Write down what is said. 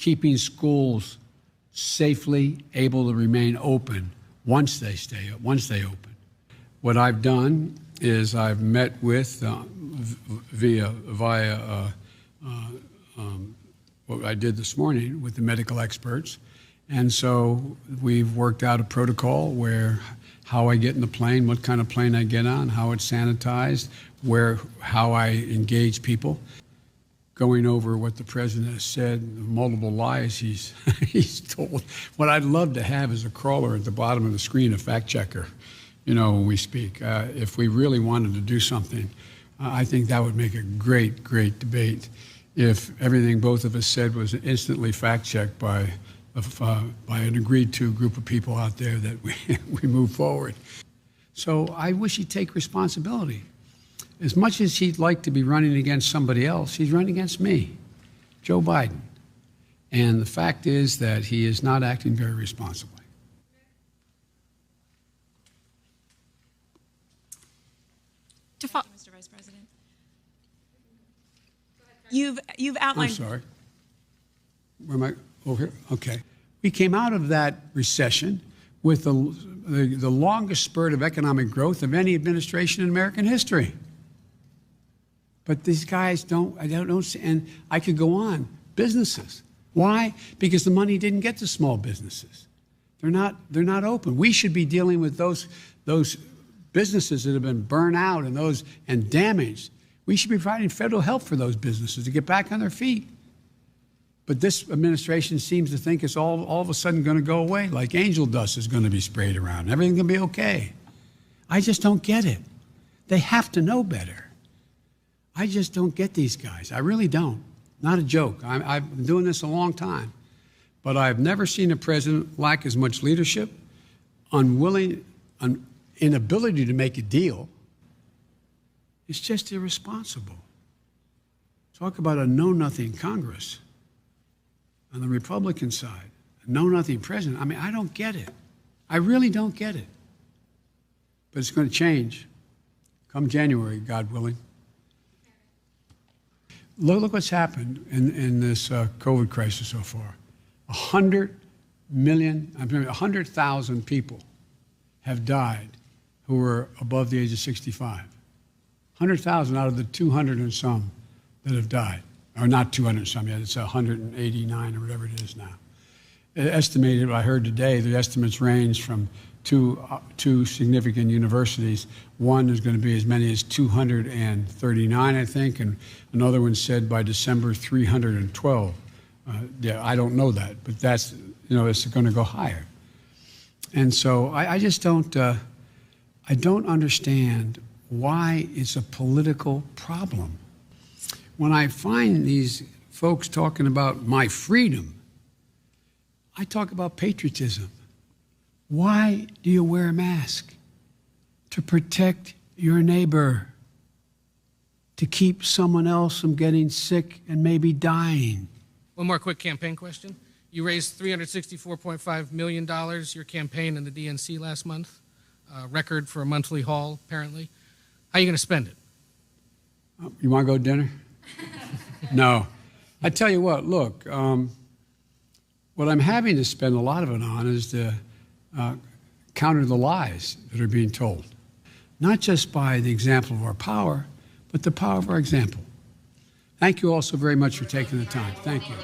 keeping schools safely able to remain open once they open. What I've done is I've met with via what I did this morning with the medical experts, and so we've worked out a protocol where how I get in the plane, what kind of plane I get on, how it's sanitized, how I engage people. Going over what the president has said, the multiple lies he's told. What I'd love to have is a crawler at the bottom of the screen, a fact checker, when we speak. If we really wanted to do something, I think that would make a great, great debate if everything both of us said was instantly fact checked by an agreed to group of people out there that we move forward. So I wish he'd take responsibility. As much as he'd like to be running against somebody else, he's running against me, Joe Biden. And the fact is that he is not acting very responsibly. Mr. Vice President, you've outlined. I'm sorry. Where am I? Over here? Okay. We came out of that recession with the longest spurt of economic growth of any administration in American history. But these guys I don't see, and I could go on. Businesses. Why? Because the money didn't get to small businesses. They're not open. We should be dealing with those businesses that have been burned out and damaged. We should be providing federal help for those businesses to get back on their feet. But this administration seems to think it's all of a sudden going to go away, like angel dust is going to be sprayed around. Everything's going to be okay. I just don't get it. They have to know better. I just don't get these guys. I really don't. Not a joke. I've been doing this a long time. But I've never seen a president lack as much leadership, inability to make a deal. It's just irresponsible. Talk about a know-nothing Congress. On the Republican side, a know-nothing president. I mean, I don't get it. I really don't get it. But it's going to change come January, God willing. Look what's happened in this COVID crisis so far. 100,000 people have died who were above the age of 65. 100,000 out of the 200 and some that have died. Or not 200 and some yet, it's 189 or whatever it is now. Estimated, I heard today, the estimates range from two significant universities. One is going to be as many as 239, I think, and another one said by December 312. I don't know that, but that's, it's going to go higher. And so I just don't, I don't understand why it's a political problem. When I find these folks talking about my freedom, I talk about patriotism. Why do you wear a mask? To protect your neighbor, to keep someone else from getting sick and maybe dying. One more quick campaign question. You raised $364.5 million, your campaign in the DNC last month, record for a monthly haul, apparently. How are you going to spend it? You want to go to dinner? No. I tell you what, look, what I'm having to spend a lot of it on is to counter the lies that are being told, not just by the example of our power, but the power of our example. Thank you all so very much for taking the time. Thank you.